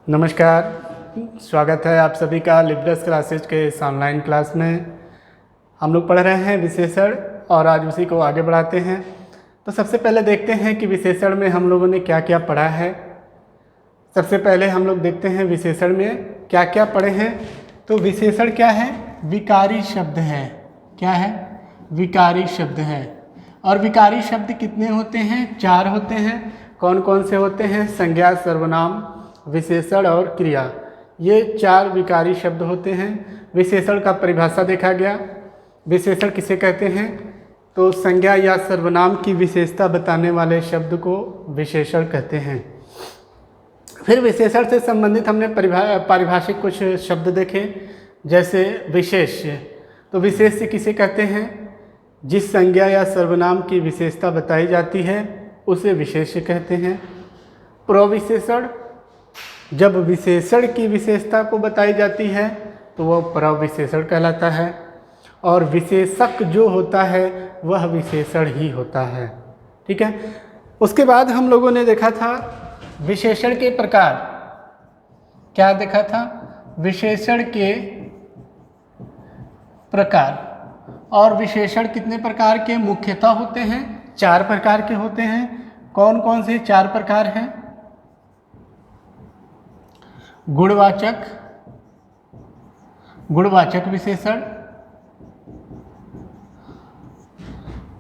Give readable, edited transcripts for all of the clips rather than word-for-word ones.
नमस्कार। स्वागत है आप सभी का लिबरस क्लासेज के इस ऑनलाइन क्लास में। हम लोग पढ़ रहे हैं विशेषण और आज उसी को आगे बढ़ाते हैं। तो सबसे पहले देखते हैं कि विशेषण में हम लोगों ने क्या क्या पढ़ा है। सबसे पहले हम लोग देखते हैं विशेषण में क्या क्या पढ़े हैं। तो विशेषण क्या है? विकारी शब्द है। क्या है? विकारी शब्द है। और विकारी शब्द कितने होते हैं? 4 होते हैं। कौन कौन से होते हैं? संज्ञा, सर्वनाम, विशेषण और क्रिया। ये 4 विकारी शब्द होते हैं। विशेषण का परिभाषा देखा गया। विशेषण किसे कहते हैं? तो संज्ञा या सर्वनाम की विशेषता बताने वाले शब्द को विशेषण कहते हैं। फिर विशेषण से संबंधित हमने पारिभाषिक कुछ शब्द देखे, जैसे विशेष्य। तो विशेष्य किसे कहते हैं? जिस संज्ञा या सर्वनाम की विशेषता बताई जाती है उसे विशेष्य कहते हैं। प्रविशेषण, जब विशेषण की विशेषता को बताई जाती है तो वह प्रविशेषण कहलाता है। और विशेषक जो होता है वह विशेषण ही होता है। ठीक है। उसके बाद हम लोगों ने देखा था विशेषण के प्रकार। क्या देखा था? विशेषण के प्रकार। और विशेषण कितने प्रकार के मुख्यतः होते हैं? 4 प्रकार के होते हैं। कौन कौन से 4 प्रकार हैं? गुणवाचक, गुणवाचक विशेषण,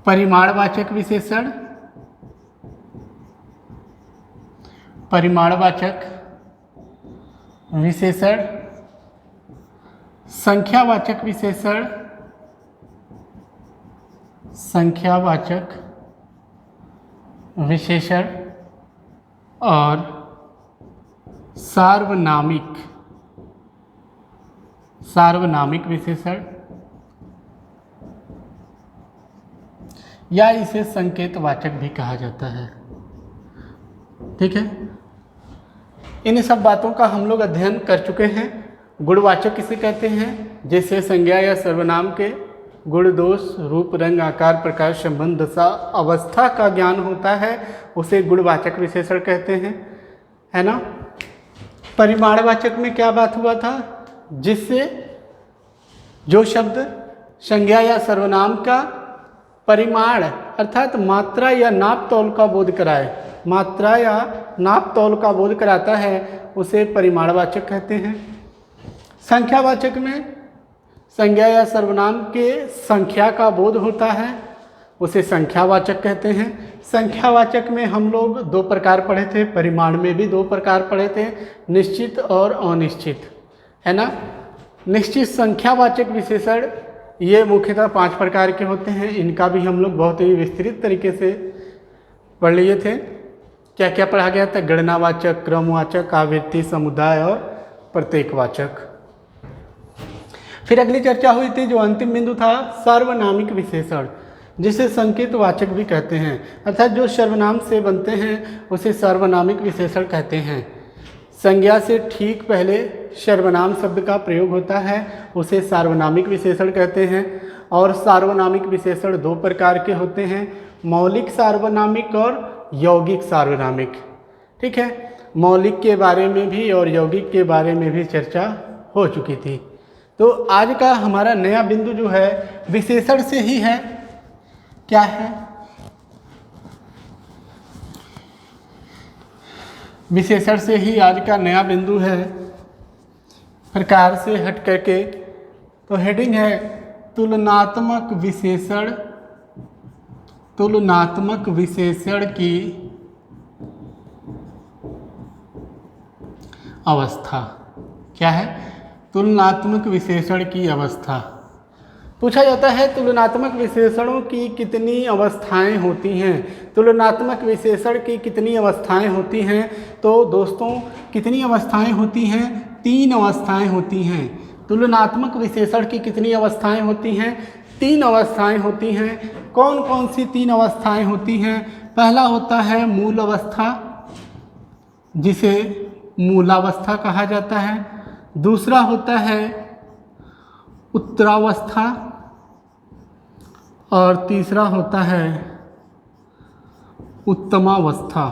परिमाणवाचक विशेषण, परिमाणवाचक विशेषण, संख्यावाचक विशेषण, संख्यावाचक विशेषण और सार्वनामिक, सार्वनामिक विशेषण, या इसे संकेतवाचक भी कहा जाता है। ठीक है। इन सब बातों का हम लोग अध्ययन कर चुके हैं। गुणवाचक किसे कहते हैं? जैसे संज्ञा या सर्वनाम के गुण, दोष, रूप, रंग, आकार, प्रकार, संबंध, दशा, अवस्था का ज्ञान होता है उसे गुणवाचक विशेषण कहते हैं, है ना। परिमाणवाचक में क्या बात हुआ था? जिससे जो शब्द संज्ञा या सर्वनाम का परिमाण अर्थात मात्रा या नाप तौल का बोध कराए, मात्रा या नाप तौल का बोध कराता है उसे परिमाणवाचक कहते हैं। संख्यावाचक में संज्ञा या सर्वनाम के संख्या का बोध होता है उसे संख्यावाचक कहते हैं। संख्यावाचक में हम लोग 2 प्रकार पढ़े थे, परिमाण में भी 2 प्रकार पढ़े थे, निश्चित और अनिश्चित, है ना। निश्चित संख्यावाचक विशेषण ये मुख्यतः 5 प्रकार के होते हैं। इनका भी हम लोग बहुत ही विस्तृत तरीके से पढ़ लिए थे। क्या क्या पढ़ा गया था? गणनावाचक, क्रमवाचक, आवृत्ति, समुदाय और प्रत्येकवाचक। फिर अगली चर्चा हुई थी, जो अंतिम बिंदु था, सार्वनामिक विशेषण, जिसे संकेतवाचक भी कहते हैं। अर्थात जो सर्वनाम से बनते हैं उसे सार्वनामिक विशेषण कहते हैं। संज्ञा से ठीक पहले सर्वनाम शब्द का प्रयोग होता है उसे सार्वनामिक विशेषण कहते हैं। और सार्वनामिक विशेषण 2 प्रकार के होते हैं, मौलिक सार्वनामिक और यौगिक सार्वनामिक। ठीक है। मौलिक के बारे में भी और यौगिक के बारे में भी चर्चा हो चुकी थी। तो आज का हमारा नया बिंदु जो है विशेषण से ही है। क्या है? विशेषण से ही आज का नया बिंदु है, प्रकार से हट करके। तो हेडिंग है तुलनात्मक विशेषण, तुलनात्मक विशेषण की अवस्था। क्या है? तुलनात्मक विशेषण की अवस्था। पूछा जाता है तुलनात्मक विशेषणों की कितनी अवस्थाएं होती हैं? तुलनात्मक विशेषण की कितनी अवस्थाएं होती हैं? तो दोस्तों कितनी अवस्थाएं होती हैं? 3 अवस्थाएं होती हैं। तुलनात्मक विशेषण की कितनी अवस्थाएं होती हैं? 3 अवस्थाएं होती हैं। कौन कौन सी 3 अवस्थाएं होती हैं? पहला होता है मूल अवस्था, जिसे मूलावस्था कहा जाता है। दूसरा होता है उत्तरावस्था और तीसरा होता है उत्तमावस्था।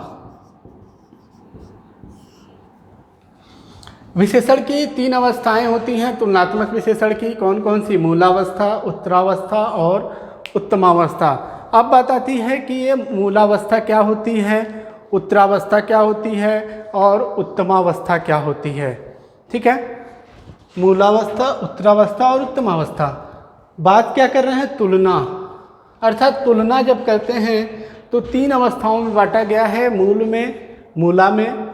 विशेषण की 3 अवस्थाएं होती हैं तुलनात्मक विशेषण की। कौन कौन सी? मूलावस्था, उत्तरावस्था और उत्तमावस्था। अब बात आती है कि ये मूलावस्था क्या होती है, उत्तरावस्था क्या होती है और उत्तमावस्था क्या होती है। ठीक है, मूलावस्था, उत्तरावस्था और उत्तमावस्था। बात क्या कर रहे हैं? तुलना। अर्थात तुलना जब करते हैं तो 3 अवस्थाओं में बांटा गया है, मूल में, मूला में,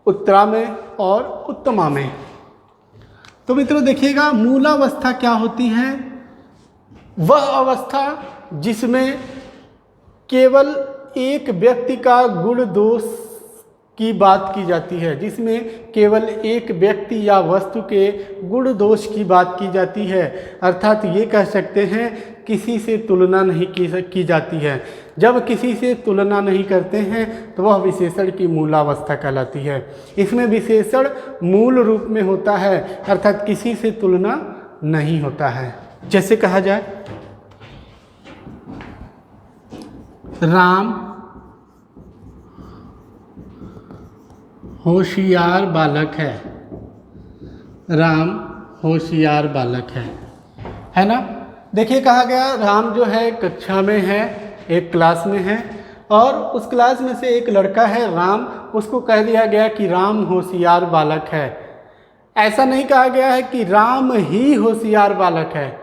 उत्तरा में और उत्तमा में। तो मित्रों देखिएगा, मूलावस्था क्या होती है? वह अवस्था जिसमें केवल एक व्यक्ति का गुण दोष की बात की जाती है, जिसमें केवल एक व्यक्ति या वस्तु के गुण दोष की बात की जाती है। अर्थात ये कह सकते हैं किसी से तुलना नहीं की जाती है। जब किसी से तुलना नहीं करते हैं तो वह विशेषण की मूलावस्था कहलाती है। इसमें विशेषण मूल रूप में होता है, अर्थात किसी से तुलना नहीं होता है। जैसे कहा जाए राम होशियार बालक है, राम होशियार बालक है ना। देखिए कहा गया राम जो है कक्षा में है, एक क्लास में है, और उस क्लास में से एक लड़का है राम, उसको कह दिया गया कि राम होशियार बालक है। ऐसा नहीं कहा गया है कि राम ही होशियार बालक है।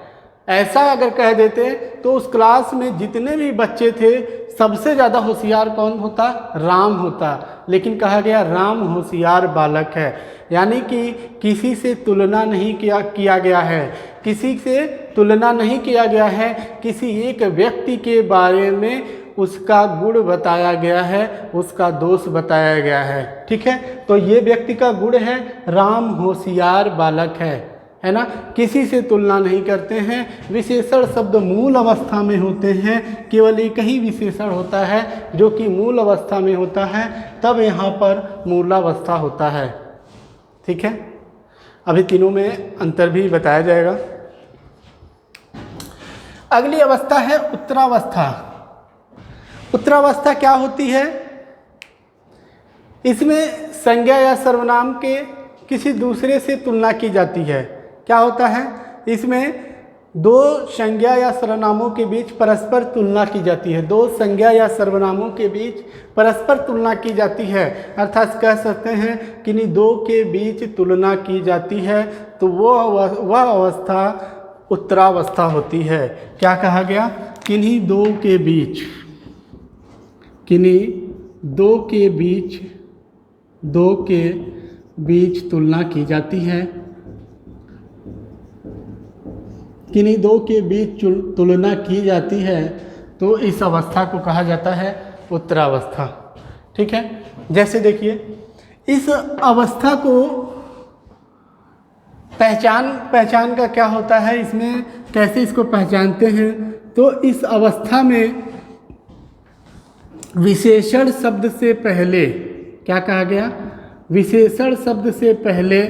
ऐसा अगर कह देते तो उस क्लास में जितने भी बच्चे थे सबसे ज़्यादा होशियार कौन होता? राम होता। लेकिन कहा गया राम होशियार बालक है, यानी कि किसी से तुलना नहीं किया गया है, किसी से तुलना नहीं किया गया है, किसी एक व्यक्ति के बारे में उसका गुण बताया गया है, उसका दोष बताया गया है। ठीक है, तो ये व्यक्ति का गुण है राम होशियार बालक है ना। किसी से तुलना नहीं करते हैं। विशेषण शब्द मूल अवस्था में होते हैं, केवल एक ही विशेषण होता है जो कि मूल अवस्था में होता है, तब यहाँ पर मूलावस्था होता है। ठीक है, अभी तीनों में अंतर भी बताया जाएगा। अगली अवस्था है उत्तरावस्था। उत्तरावस्था क्या होती है? इसमें संज्ञा या सर्वनाम के किसी दूसरे से तुलना की जाती है। क्या होता है? इसमें दो संज्ञा या सर्वनामों के बीच परस्पर तुलना की जाती है। दो संज्ञा या सर्वनामों के बीच परस्पर तुलना की जाती है, अर्थात कह सकते हैं किन्हीं दो के बीच तुलना की जाती है, तो वह अवस्था उत्तरावस्था होती है। क्या कहा गया? किन्हीं दो के बीच, किन्हीं दो के बीच तुलना की जाती है, किन्हीं दो के बीच तुलना की जाती है, तो इस अवस्था को कहा जाता है उत्तरावस्था। ठीक है, जैसे देखिए इस अवस्था को पहचान का क्या होता है, इसमें कैसे इसको पहचानते हैं? तो इस अवस्था में विशेषण शब्द से पहले क्या कहा गया? विशेषण शब्द से पहले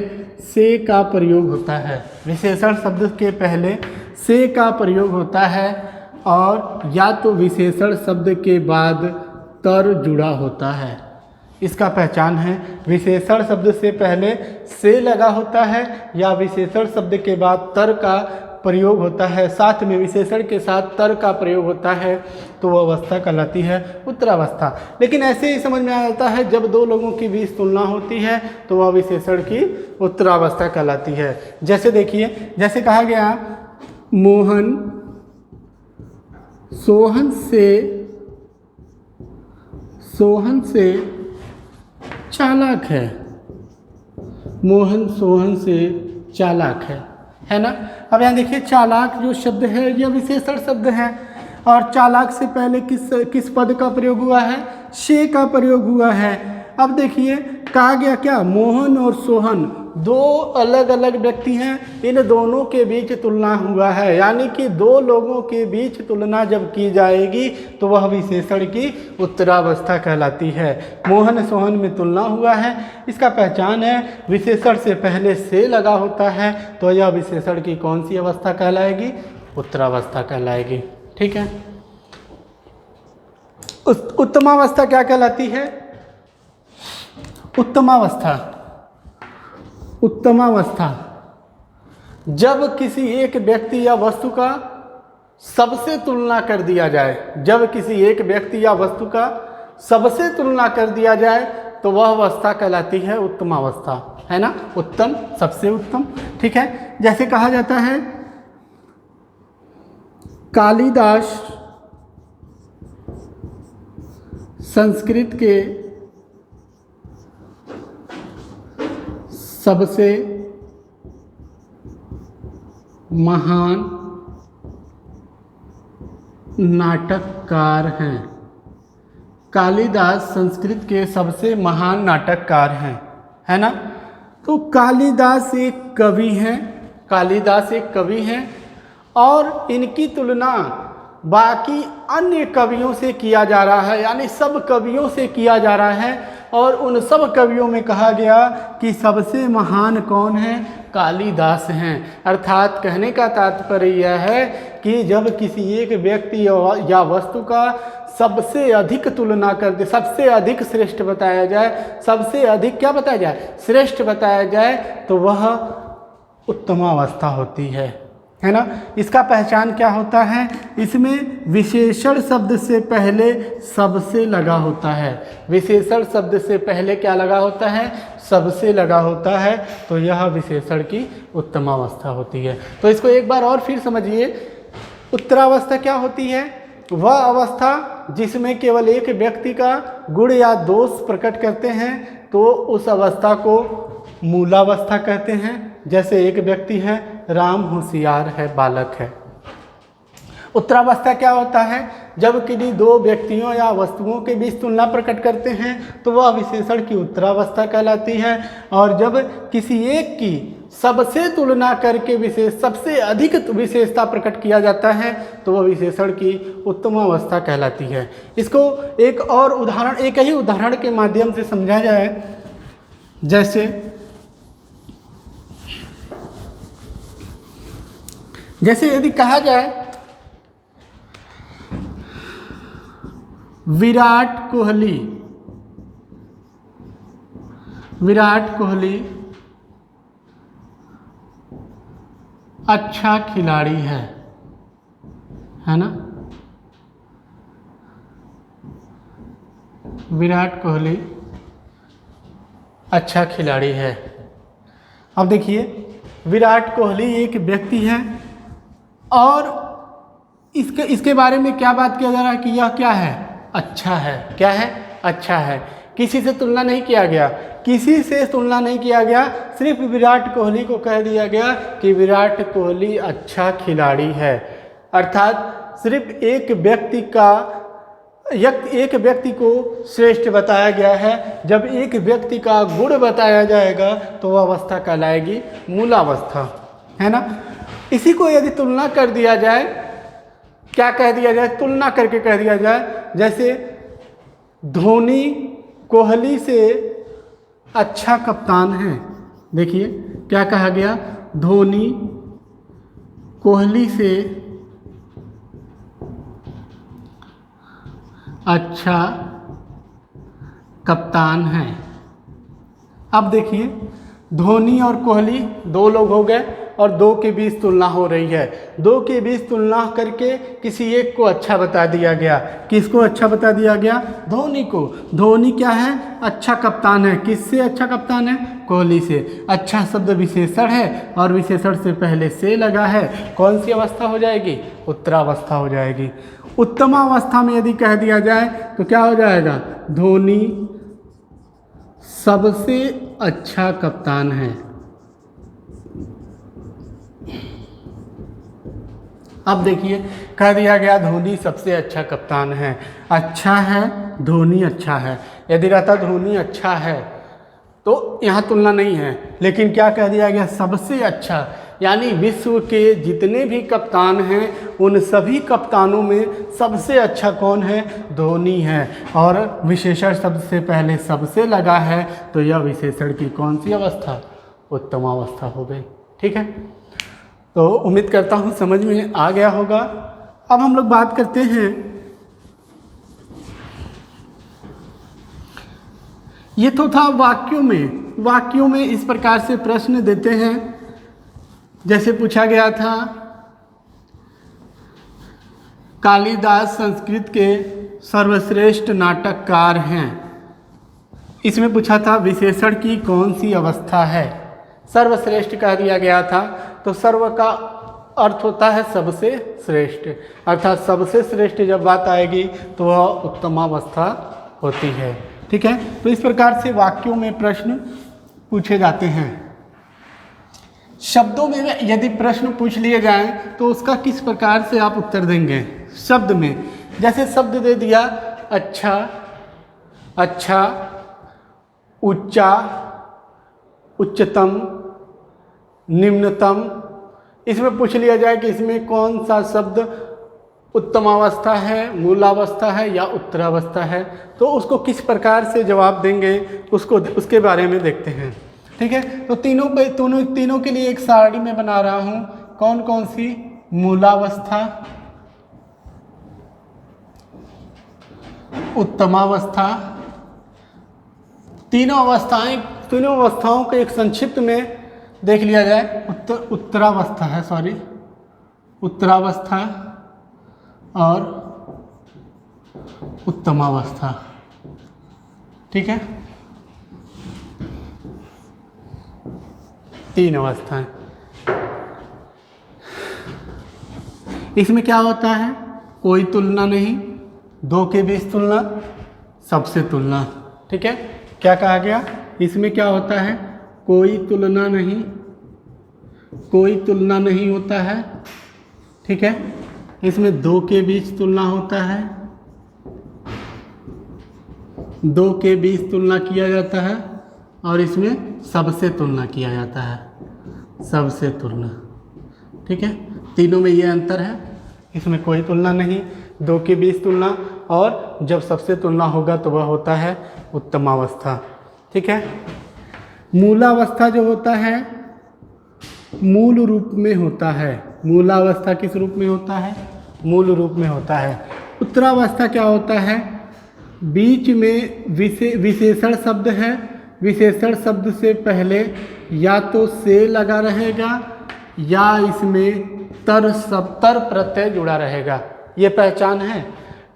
से का प्रयोग होता है। विशेषण शब्द के पहले से का प्रयोग होता है, और या तो विशेषण शब्द के बाद तर जुड़ा होता है। इसका पहचान है, विशेषण शब्द से पहले से लगा होता है या विशेषण शब्द के बाद तर का प्रयोग होता है, साथ में विशेषण के साथ तर का प्रयोग होता है, तो वह अवस्था कहलाती है उत्तरावस्था। लेकिन ऐसे ही समझ में आ जाता है, जब दो लोगों की बीच तुलना होती है तो वह विशेषण की उत्तरावस्था कहलाती है। जैसे देखिए, जैसे कहा गया मोहन सोहन से चालाक है। मोहन सोहन से चालाक है ना। अब यहाँ देखिए चालाक जो शब्द है यह विशेषण शब्द है, और चालाक से पहले किस पद का प्रयोग हुआ है? से का प्रयोग हुआ है। अब देखिए कहा गया क्या? मोहन और सोहन दो अलग अलग व्यक्ति हैं, इन दोनों के बीच तुलना हुआ है, यानी कि दो लोगों के बीच तुलना जब की जाएगी तो वह विशेषण की उत्तरावस्था कहलाती है। मोहन सोहन में तुलना हुआ है, इसका पहचान है विशेषण से पहले से लगा होता है, तो यह विशेषण की कौन सी अवस्था कहलाएगी? उत्तरावस्था कहलाएगी। ठीक है, उत्तमावस्था क्या कहलाती है? उत्तमावस्था उत्तमावस्था, जब किसी एक व्यक्ति या वस्तु का सबसे तुलना कर दिया जाए, जब किसी एक व्यक्ति या वस्तु का सबसे तुलना कर दिया जाए तो वह अवस्था कहलाती है उत्तमावस्था, है ना। उत्तम, सबसे उत्तम, ठीक है। जैसे कहा जाता है कालिदास संस्कृत के सबसे महान नाटककार हैं। कालिदास संस्कृत के सबसे महान नाटककार हैं, है ना। तो कालिदास एक कवि हैं, कालिदास एक कवि हैं और इनकी तुलना बाकी अन्य कवियों से किया जा रहा है, यानी सब कवियों से किया जा रहा है। और उन सब कवियों में कहा गया कि सबसे महान कौन है, कालिदास हैं। अर्थात कहने का तात्पर्य यह है कि जब किसी एक व्यक्ति या वस्तु का सबसे अधिक तुलना कर दे, सबसे अधिक श्रेष्ठ बताया जाए, सबसे अधिक क्या बताया जाए, श्रेष्ठ बताया जाए, तो वह उत्तमावस्था होती है ना। इसका पहचान क्या होता है, इसमें विशेषण शब्द से पहले सबसे लगा होता है। विशेषण शब्द से पहले क्या लगा होता है, सबसे लगा होता है, तो यह विशेषण की उत्तमावस्था होती है। तो इसको एक बार और फिर समझिए, उत्तरावस्था क्या होती है, वह अवस्था जिसमें केवल एक व्यक्ति का गुण या दोष प्रकट करते हैं, तो उस अवस्था को मूलावस्था कहते हैं। जैसे एक व्यक्ति है, राम होशियार है, बालक है। उत्तरावस्था क्या होता है, जब किसी दो व्यक्तियों या वस्तुओं के बीच तुलना प्रकट करते हैं तो वह विशेषण की उत्तरावस्था कहलाती है। और जब किसी एक की सबसे तुलना करके सबसे अधिक विशेषता प्रकट किया जाता है तो वह विशेषण की उत्तमावस्था कहलाती है। इसको एक और उदाहरण, एक ही उदाहरण के माध्यम से समझा जाए। जैसे यदि कहा जाए विराट कोहली अच्छा खिलाड़ी है ना। विराट कोहली अच्छा खिलाड़ी है। अब देखिए, विराट कोहली एक व्यक्ति है और इसके बारे में क्या बात किया जा रहा है कि यह क्या है, अच्छा है। क्या है, अच्छा है। किसी से तुलना नहीं किया गया, किसी से तुलना नहीं किया गया, सिर्फ विराट कोहली को कह दिया गया कि विराट कोहली अच्छा खिलाड़ी है। अर्थात सिर्फ एक व्यक्ति को श्रेष्ठ बताया गया है। जब एक व्यक्ति का गुण बताया जाएगा तो वह अवस्था कहलाएगी मूलावस्था, है ना। इसी को यदि तुलना कर दिया जाए, क्या कह दिया जाए, तुलना करके कह दिया जाए, जैसे धोनी कोहली से अच्छा कप्तान है। देखिए क्या कहा गया, धोनी कोहली से अच्छा कप्तान है। अब देखिए, धोनी और कोहली दो लोग हो गए और दो के बीच तुलना हो रही है। दो के बीच तुलना करके किसी एक को अच्छा बता दिया गया। किसको अच्छा बता दिया गया, धोनी को। धोनी क्या है, अच्छा कप्तान है। किससे अच्छा कप्तान है, कोहली से। अच्छा शब्द विशेषण है और विशेषण से पहले से लगा है। कौन सी अवस्था हो जाएगी, उत्तरावस्था हो जाएगी। उत्तमावस्था में यदि कह दिया जाए तो क्या हो जाएगा, धोनी सबसे अच्छा कप्तान है। अब देखिए, कह दिया गया धोनी सबसे अच्छा कप्तान है। अच्छा है, धोनी अच्छा है। यदि रहता धोनी अच्छा है तो यहाँ तुलना नहीं है, लेकिन क्या कह दिया गया, सबसे अच्छा। यानी विश्व के जितने भी कप्तान हैं उन सभी कप्तानों में सबसे अच्छा कौन है, धोनी है। और विशेषण शब्द से पहले सबसे लगा है तो यह विशेषण की कौन सी अवस्था, उत्तमावस्था हो गई। ठीक है, तो उम्मीद करता हूँ समझ में आ गया होगा। अब हम लोग बात करते हैं ये तो था वाक्यों में। वाक्यों में इस प्रकार से प्रश्न देते हैं, जैसे पूछा गया था कालिदास संस्कृत के सर्वश्रेष्ठ नाटककार हैं। इसमें पूछा था विशेषण की कौन सी अवस्था है, सर्वश्रेष्ठ कह दिया गया था। तो सर्व का अर्थ होता है सबसे श्रेष्ठ, अर्थात सबसे श्रेष्ठ जब बात आएगी तो वह उत्तमावस्था होती है। ठीक है, तो इस प्रकार से वाक्यों में प्रश्न पूछे जाते हैं। शब्दों में यदि प्रश्न पूछ लिए जाएं तो उसका किस प्रकार से आप उत्तर देंगे। शब्द में जैसे शब्द दे दिया अच्छा, अच्छा, उच्चा, उच्चतम, निम्नतम, इसमें पूछ लिया जाए कि इसमें कौन सा शब्द उत्तमावस्था है, मूलावस्था है या उत्तरावस्था है, तो उसको किस प्रकार से जवाब देंगे उसके बारे में देखते हैं। ठीक है, तो तीनों के लिए एक सारणी में बना रहा हूँ। कौन कौन सी, मूलावस्था, उत्तमावस्था, तीनों अवस्थाओं को एक संक्षिप्त में देख लिया जाए। उत्तरावस्था है, उत्तरावस्था और उत्तमावस्था। ठीक है, तीन अवस्थाएं। इसमें क्या होता है, कोई तुलना नहीं, दो के बीच तुलना, सबसे तुलना। ठीक है, क्या कहा गया, इसमें क्या होता है, कोई तुलना नहीं होता है। ठीक है, इसमें दो के बीच तुलना होता है, दो के बीच तुलना किया जाता है, और इसमें सबसे तुलना किया जाता है, सबसे तुलना। ठीक है, तीनों में ये अंतर है, इसमें कोई तुलना नहीं, दो के बीच तुलना, और जब सबसे तुलना होगा तो वह होता है उत्तमावस्था। ठीक है, मूलावस्था जो होता है मूल रूप में होता है। मूलावस्था किस रूप में होता है, मूल रूप में होता है। उत्तरावस्था क्या होता है, बीच में विशेषण शब्द है, विशेषण शब्द से पहले या तो से लगा रहेगा या इसमें तर प्रत्यय जुड़ा रहेगा। ये पहचान है,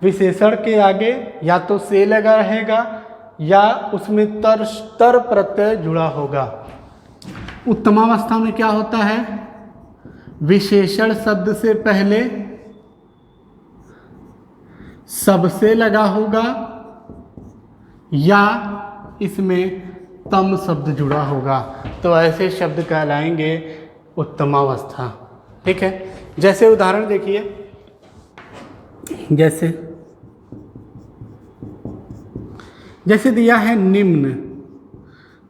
विशेषण के आगे या तो से लगा रहेगा या उसमें तर प्रत्यय जुड़ा होगा। उत्तमावस्था में क्या होता है, विशेषण शब्द से पहले सबसे लगा होगा या इसमें तम शब्द जुड़ा होगा, तो ऐसे शब्द कहलाएंगे उत्तमावस्था। ठीक है, जैसे उदाहरण देखिए, जैसे दिया है निम्न,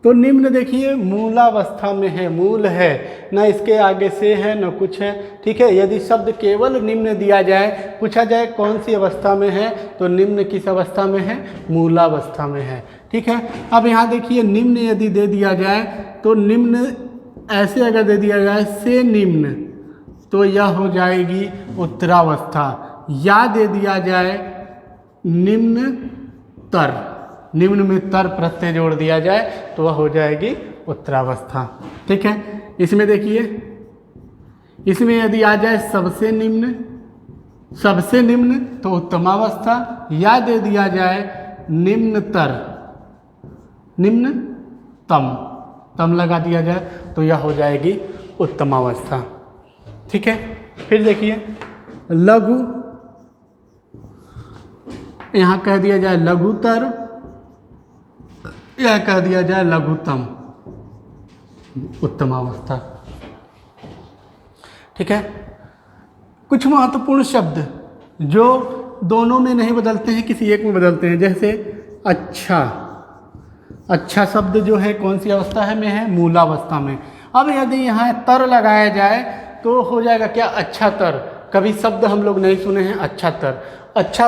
तो निम्न देखिए मूलावस्था में है, मूल है, न इसके आगे से है न कुछ है। ठीक है, यदि शब्द केवल निम्न दिया जाए, पूछा जाए कौन सी अवस्था में है, तो निम्न किस अवस्था में है, मूलावस्था में है। ठीक है, अब यहाँ देखिए निम्न यदि दे दिया जाए तो निम्न ऐसे अगर दे दिया जाए से निम्न, तो यह हो जाएगी उत्तरावस्था। या दे दिया जाए निम्न तर, निम्न में तर प्रत्यय जोड़ दिया जाए तो वह हो जाएगी उत्तरावस्था। ठीक है, इसमें देखिए, इसमें यदि आ जाए सबसे निम्न तो उत्तमावस्था, या दे दिया जाए निम्नतर, निम्न तम लगा दिया जाए तो यह हो जाएगी उत्तमावस्था। ठीक है, फिर देखिए लघु, यहाँ कह दिया जाए लघुतर या कह दिया जाए लघुतम, उत्तमावस्था। ठीक है, कुछ महत्वपूर्ण शब्द जो दोनों में नहीं बदलते हैं, किसी एक में बदलते हैं, जैसे अच्छा शब्द जो है कौन सी अवस्था में है, मूलावस्था में। अब यदि यहाँ तर लगाया जाए तो हो जाएगा क्या, अच्छा तर। कभी शब्द हम लोग नहीं सुने हैं अच्छा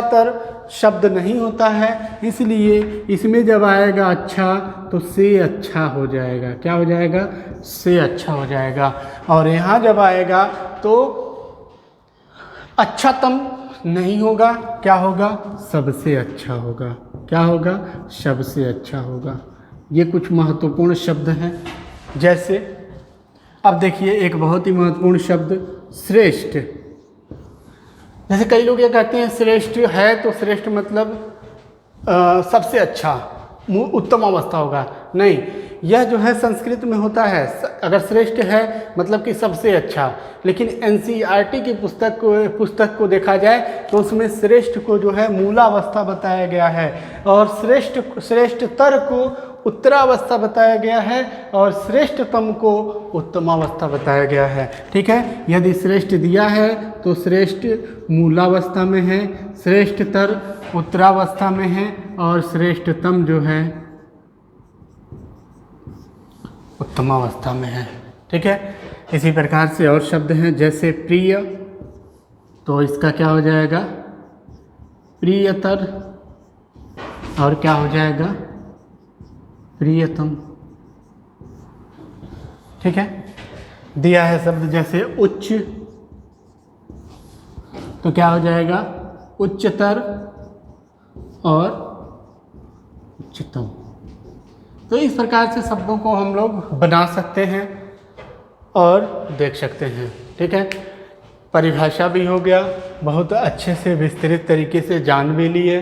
तर शब्द नहीं होता है, इसलिए इसमें जब आएगा अच्छा तो से अच्छा हो जाएगा। क्या हो जाएगा, से अच्छा हो जाएगा। और यहाँ जब आएगा तो अच्छातम नहीं होगा, क्या होगा, सबसे अच्छा होगा। क्या होगा, सबसे अच्छा होगा। ये कुछ महत्वपूर्ण शब्द हैं। जैसे अब देखिए एक बहुत ही महत्वपूर्ण शब्द श्रेष्ठ। जैसे कई लोग ये कहते हैं श्रेष्ठ है तो श्रेष्ठ मतलब सबसे अच्छा, उत्तम अवस्था होगा। नहीं, यह जो है संस्कृत में होता है, अगर श्रेष्ठ है मतलब कि सबसे अच्छा। लेकिन एनसीईआरटी की पुस्तक को देखा जाए तो उसमें श्रेष्ठ को जो है मूलावस्था बताया गया है, और श्रेष्ठतर को उत्तरावस्था बताया गया है, और श्रेष्ठतम को उत्तमावस्था बताया गया है। ठीक है, यदि श्रेष्ठ दिया है तो श्रेष्ठ मूलावस्था में है, श्रेष्ठतर उत्तरावस्था में है, और श्रेष्ठतम जो है उत्तमावस्था में है। ठीक है, इसी प्रकार से और शब्द हैं, जैसे प्रिय, तो इसका क्या हो जाएगा प्रियतर, और क्या हो जाएगा प्रियतम। ठीक है, दिया है शब्द जैसे उच्च, तो क्या हो जाएगा उच्चतर और उच्चतम। तो इस प्रकार से शब्दों को हम लोग बना सकते हैं और देख सकते हैं। ठीक है, परिभाषा भी हो गया, बहुत अच्छे से विस्तृत तरीके से जान भी लिए,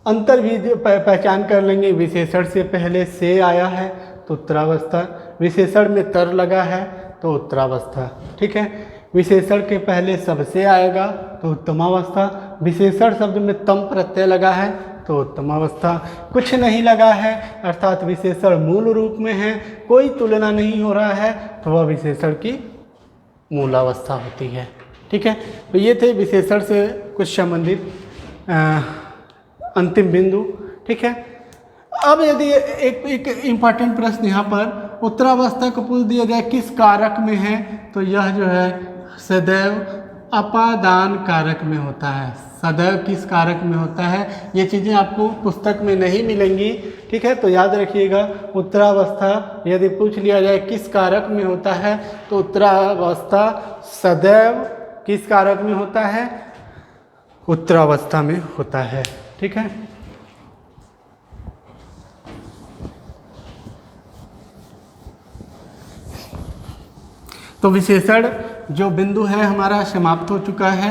अंतर भी पहचान कर लेंगे। विशेषण से पहले से आया है तो उत्तरावस्था, विशेषण में तर लगा है तो उत्तरावस्था। ठीक है, विशेषण के पहले सबसे आएगा तो उत्तमावस्था, विशेषण शब्द में तम प्रत्यय लगा है तो उत्तमावस्था, कुछ नहीं लगा है अर्थात विशेषण मूल रूप में है, कोई तुलना नहीं हो रहा है, तो वह विशेषण की मूलावस्था होती है। ठीक है, तो ये थे विशेषण से कुछ संबंधित अंतिम बिंदु। ठीक है, अब यदि एक इम्पॉर्टेंट प्रश्न यहाँ पर उत्तरावस्था को पूछ दिया जाए किस कारक में है, तो यह जो है सदैव अपादान कारक में होता है। सदैव किस कारक में होता है, ये चीज़ें आपको पुस्तक में नहीं मिलेंगी। ठीक है, तो याद रखिएगा, उत्तरावस्था यदि पूछ लिया जाए किस कारक में होता है, तो उत्तरावस्था सदैव किस कारक में होता है, उत्तरावस्था में होता है। ठीक है, तो विशेषण जो बिंदु है हमारा समाप्त हो चुका है।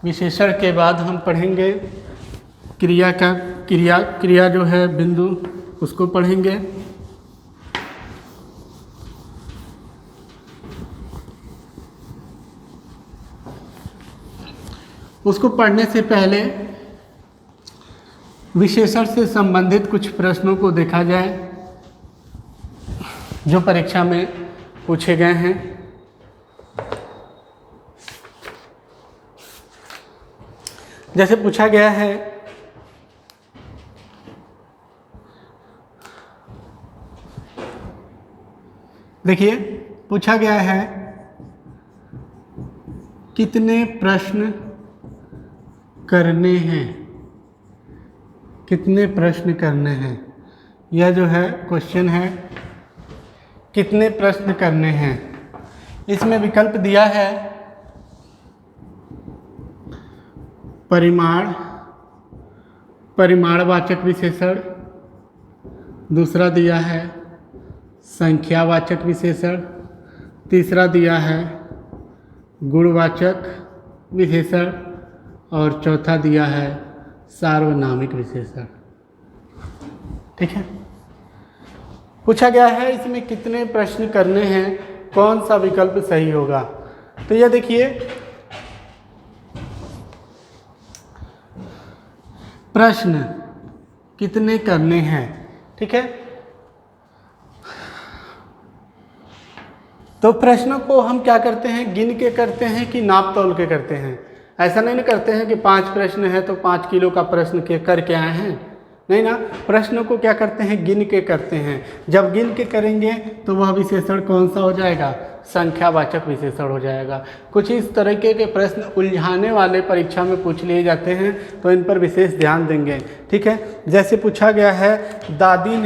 विशेषण के बाद हम पढ़ेंगे क्रिया जो है बिंदु उसको पढ़ेंगे। उसको पढ़ने से पहले विशेषण से संबंधित कुछ प्रश्नों को देखा जाए जो परीक्षा में पूछे गए हैं। जैसे पूछा गया है देखिए, पूछा गया है कितने प्रश्न करने हैं, कितने प्रश्न करने हैं। यह जो है क्वेश्चन है कितने प्रश्न करने हैं। इसमें विकल्प दिया है परिमाणवाचक विशेषण, दूसरा दिया है संख्यावाचक विशेषण, तीसरा दिया है गुणवाचक विशेषण, और चौथा दिया है सार्वनामिक विशेषण। ठीक है, पूछा गया है इसमें कितने प्रश्न करने हैं, कौन सा विकल्प सही होगा। तो यह देखिए, प्रश्न कितने करने हैं। ठीक है, तो प्रश्नों को हम क्या करते हैं, गिन के करते हैं कि नाप तोल के करते हैं। ऐसा नहीं करते हैं कि 5 प्रश्न है तो 5 किलो का प्रश्न करके आए हैं, नहीं ना। प्रश्नों को क्या करते हैं, गिन के करते हैं। जब गिन के करेंगे तो वह विशेषण कौन सा हो जाएगा, संख्यावाचक विशेषण हो जाएगा। कुछ इस तरीके के प्रश्न उलझाने वाले परीक्षा में पूछ लिए जाते हैं, तो इन पर विशेष ध्यान देंगे। ठीक है, जैसे पूछा गया है दादी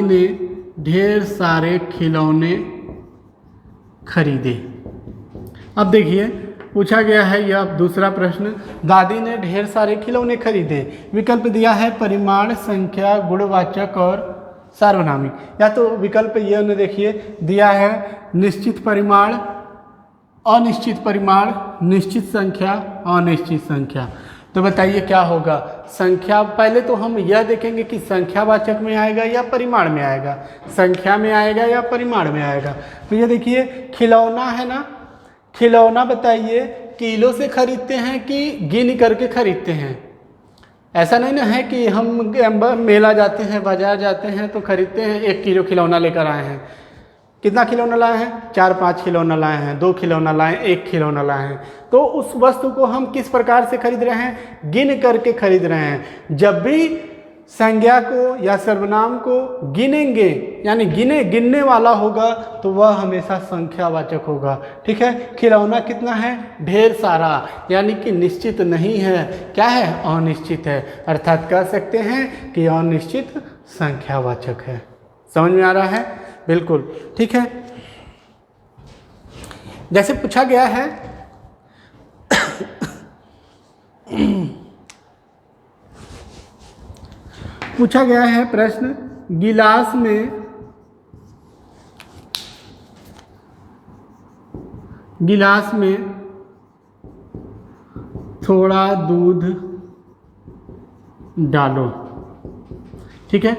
ने ढेर सारे खिलौने खरीदे। अब देखिए, पूछा गया है यह दूसरा प्रश्न, दादी ने ढेर सारे खिलौने खरीदे। विकल्प दिया है परिमाण, संख्या, गुणवाचक और सार्वनामिक। या तो विकल्प ये ने देखिए दिया है निश्चित परिमाण, अनिश्चित परिमाण, निश्चित संख्या, अनिश्चित संख्या। तो बताइए क्या होगा। संख्या, पहले तो हम यह देखेंगे कि संख्यावाचक में आएगा या परिमाण में आएगा, संख्या में आएगा या परिमाण में आएगा। तो ये देखिए खिलौना है ना, खिलौना बताइए किलो से खरीदते हैं कि गिन करके खरीदते हैं। ऐसा नहीं ना है कि हम मेला जाते हैं, बाजार जाते हैं तो खरीदते हैं 1 किलो खिलौना लेकर आए हैं। कितना खिलौना लाए हैं? 4-5 खिलौना लाए हैं, 2 खिलौना लाए, 1 खिलौना लाए हैं। तो उस वस्तु को हम किस प्रकार से खरीद रहे हैं? गिन करके खरीद रहे हैं। जब भी संज्ञा को या सर्वनाम को गिनेंगे, यानी गिनने वाला होगा, तो वह हमेशा संख्यावाचक होगा। ठीक है, खिलौना कितना है? ढेर सारा, यानी कि निश्चित नहीं है, क्या है? अनिश्चित है। अर्थात कह सकते हैं कि अनिश्चित संख्यावाचक है। समझ में आ रहा है? बिल्कुल ठीक है। जैसे पूछा गया है पूछा गया है प्रश्न, गिलास में थोड़ा दूध डालो। ठीक है,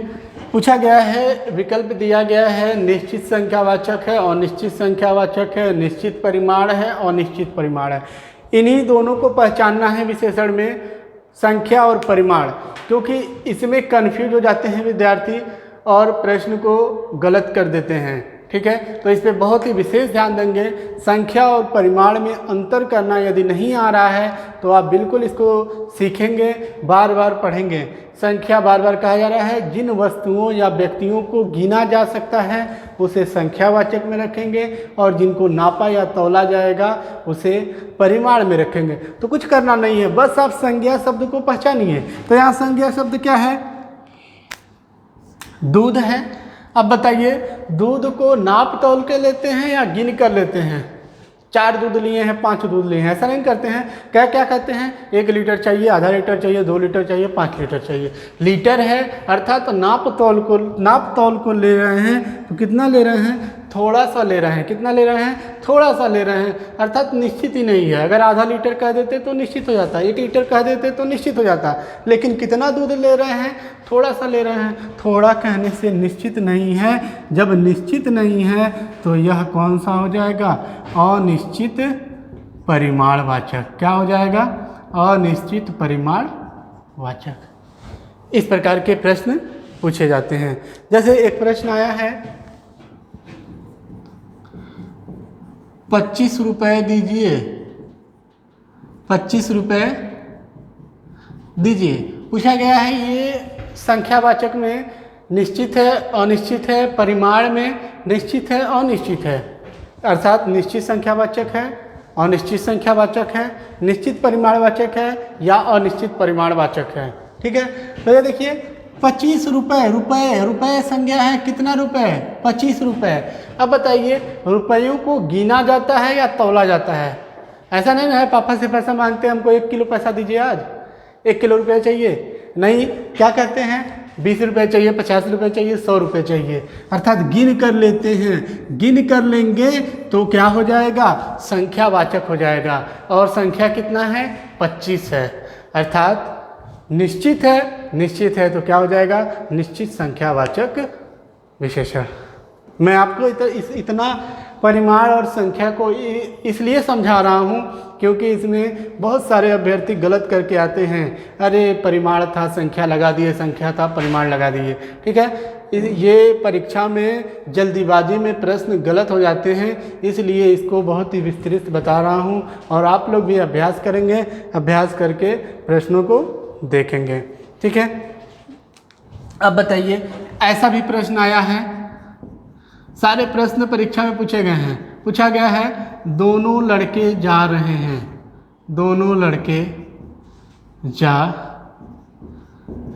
पूछा गया है, विकल्प दिया गया है निश्चित संख्यावाचक है, अनिश्चित संख्यावाचक है, निश्चित परिमाण है, अनिश्चित परिमाण है। इन्हीं दोनों को पहचानना है विशेषण में, संख्या और परिमाण, क्योंकि इसमें कन्फ्यूज हो जाते हैं विद्यार्थी और प्रश्न को गलत कर देते हैं। ठीक है, तो इस पे बहुत ही विशेष ध्यान देंगे। संख्या और परिमाण में अंतर करना यदि नहीं आ रहा है तो आप बिल्कुल इसको सीखेंगे, बार बार पढ़ेंगे। संख्या बार बार कहा जा रहा है, जिन वस्तुओं या व्यक्तियों को गिना जा सकता है उसे संख्यावाचक में रखेंगे, और जिनको नापा या तौला जाएगा उसे परिमाण में रखेंगे। तो कुछ करना नहीं है, बस आप संज्ञा शब्द को पहचानिए। तो यहाँ संज्ञा शब्द क्या है? दूध है। अब बताइए, दूध को नाप तौल के लेते हैं या गिन कर लेते हैं? 4 दूध लिए हैं, 5 दूध लिए हैं, ऐसा नहीं करते हैं। क्या कहते हैं? 1 लीटर चाहिए, आधा लीटर चाहिए, 2 लीटर चाहिए, 5 लीटर चाहिए। लीटर है, अर्थात तो नाप तौल को ले रहे हैं। तो कितना ले रहे हैं? थोड़ा सा ले रहे हैं। कितना ले रहे हैं? थोड़ा सा ले रहे हैं, अर्थात निश्चित ही नहीं है। अगर आधा लीटर कह देते तो निश्चित हो जाता, 1 लीटर कह देते तो निश्चित हो जाता, लेकिन कितना दूध ले रहे हैं? थोड़ा सा ले रहे हैं। थोड़ा कहने से निश्चित नहीं है। जब निश्चित नहीं है तो यह कौन सा हो जाएगा? अनिश्चित परिमाणवाचक। क्या हो जाएगा? अनिश्चित परिमाणवाचक। इस प्रकार के प्रश्न पूछे जाते हैं। जैसे एक प्रश्न आया है, 25 रुपये दीजिए, 25 रुपये दीजिए। पूछा गया है ये संख्यावाचक में निश्चित है, अनिश्चित है, परिमाण में निश्चित है, अनिश्चित है, अर्थात निश्चित संख्यावाचक है, अनिश्चित संख्यावाचक है, निश्चित परिमाणवाचक है या अनिश्चित परिमाणवाचक है। ठीक है, तो ये देखिए 25 रुपये, रुपये संज्ञा है, कितना रुपये? 25 रुपये। अब बताइए, रुपयों को गिना जाता है या तौला जाता है? ऐसा नहीं है पापा से पैसा मांगते हैं, हमको 1 किलो पैसा दीजिए, आज 1 किलो रुपये चाहिए। नहीं, क्या कहते हैं? 20 रुपये चाहिए, 50 रुपये चाहिए, 100 रुपये चाहिए, अर्थात गिन कर लेते हैं। गिन कर लेंगे तो क्या हो जाएगा? संख्यावाचक हो जाएगा। और संख्या कितना है? 25 है, अर्थात निश्चित है तो क्या हो जाएगा? निश्चित संख्यावाचक विशेषण। मैं आपको इतना परिमाण और संख्या को इसलिए समझा रहा हूँ क्योंकि इसमें बहुत सारे अभ्यर्थी गलत करके आते हैं। अरे परिमाण था, संख्या लगा दिए, संख्या था, परिमाण लगा दिए। ठीक है, ये परीक्षा में जल्दीबाजी में प्रश्न गलत हो जाते हैं, इसलिए इसको बहुत ही विस्तृत बता रहा हूँ। और आप लोग भी अभ्यास करेंगे, अभ्यास करके प्रश्नों को देखेंगे। ठीक है, अब बताइए, ऐसा भी प्रश्न आया है, सारे प्रश्न परीक्षा में पूछे गए हैं। पूछा गया है, दोनों लड़के जा रहे हैं, दोनों लड़के जा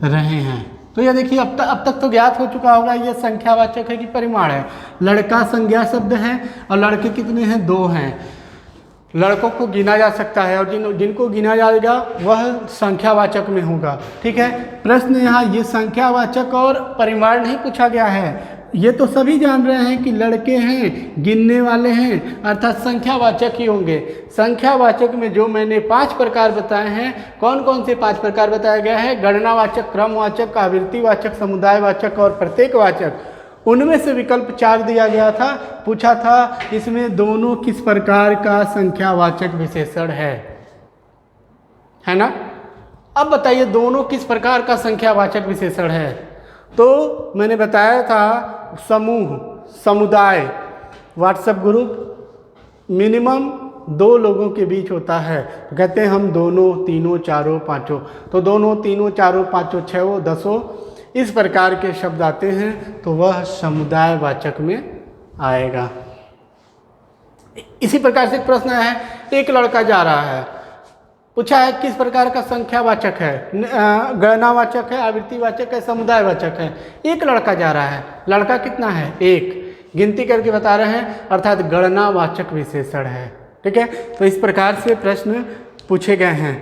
रहे हैं। तो ये देखिए, अब तक तो ज्ञात हो चुका होगा ये संख्यावाचक है कि परिमाण है। लड़का संज्ञा शब्द है और लड़के कितने हैं? 2 हैं। लड़कों को गिना जा सकता है और जिनको गिना जाएगा वह संख्यावाचक में होगा। ठीक है, प्रश्न यहाँ ये संख्यावाचक और परिमाण नहीं पूछा गया है। ये तो सभी जान रहे हैं कि लड़के हैं, गिनने वाले हैं, अर्थात संख्यावाचक ही होंगे। संख्यावाचक में जो मैंने 5 प्रकार बताए हैं, कौन कौन से 5 प्रकार बताया गया है? गणनावाचक, क्रमवाचक, आवृत्तिवाचक, समुदायवाचक और प्रत्येकवाचक। उनमें से विकल्प 4 दिया गया था। पूछा था इसमें दोनों किस प्रकार का संख्यावाचक विशेषण है ना? अब बताइए दोनों किस प्रकार का संख्यावाचक विशेषण है? तो मैंने बताया था समूह, समुदाय, व्हाट्सएप ग्रुप मिनिमम 2 लोगों के बीच होता है। तो कहते हैं हम दोनों, तीनों, चारों, पांचों। तो दोनों, तीनों, चारों, पांचों, छहों, दसों, इस प्रकार के शब्द आते हैं तो वह समुदायवाचक में आएगा। इसी प्रकार से एक प्रश्न है, एक लड़का जा रहा है। पूछा है किस प्रकार का संख्यावाचक है? गणनावाचक है, आवृत्तिवाचक है, समुदायवाचक है। एक लड़का जा रहा है, लड़का कितना है? एक, गिनती करके बता रहे हैं, अर्थात गणनावाचक विशेषण है। ठीक है, तो इस प्रकार से प्रश्न पूछे गए हैं।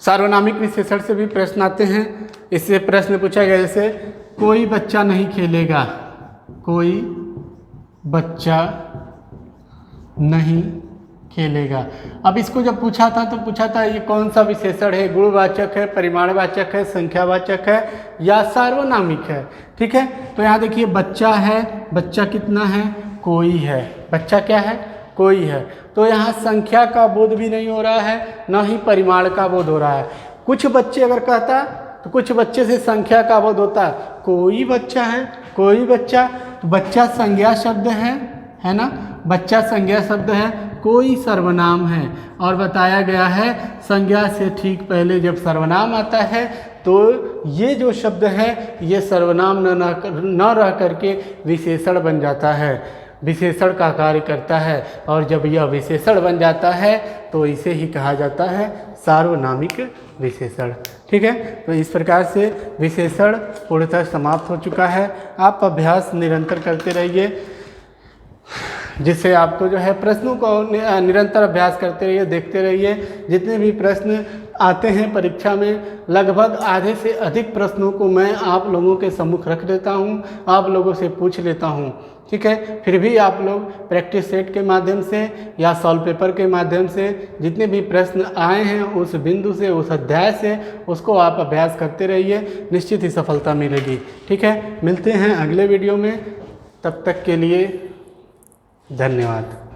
सार्वनामिक विशेषण से भी प्रश्न आते हैं। इससे प्रश्न पूछा गया जैसे कोई बच्चा नहीं खेलेगा, कोई बच्चा नहीं खेलेगा। अब इसको जब पूछा था तो पूछा था ये कौन सा विशेषण है? गुणवाचक है, परिमाणवाचक है, संख्यावाचक है या सार्वनामिक है? ठीक है, तो यहाँ देखिए बच्चा है, बच्चा कितना है? कोई है। बच्चा क्या है? कोई है। तो यहाँ संख्या का बोध भी नहीं हो रहा है, न ही परिमाण का बोध हो रहा है। कुछ बच्चे अगर कहता तो कुछ बच्चे से संख्या का बोध होता। कोई बच्चा है, कोई बच्चा, तो बच्चा संज्ञा शब्द है ना? बच्चा संज्ञा शब्द है, कोई सर्वनाम है। और बताया गया है संज्ञा से ठीक पहले जब सर्वनाम आता है तो ये जो शब्द है ये सर्वनाम न रह करके विशेषण बन जाता है, विशेषण का कार्य करता है। और जब यह विशेषण बन जाता है तो इसे ही कहा जाता है सार्वनामिक विशेषण। ठीक है, तो इस प्रकार से विशेषण पूर्णतः समाप्त हो चुका है। आप अभ्यास निरंतर करते रहिए, जिससे आपको जो है प्रश्नों को निरंतर अभ्यास करते रहिए, देखते रहिए। जितने भी प्रश्न आते हैं परीक्षा में, लगभग आधे से अधिक प्रश्नों को मैं आप लोगों के सम्मुख रख देता हूं, आप लोगों से पूछ लेता हूं। ठीक है, फिर भी आप लोग प्रैक्टिस सेट के माध्यम से या सॉल्व पेपर के माध्यम से जितने भी प्रश्न आए हैं उस बिंदु से, उस अध्याय से, उसको आप अभ्यास करते रहिए, निश्चित ही सफलता मिलेगी। ठीक है, मिलते हैं अगले वीडियो में, तब तक के लिए धन्यवाद।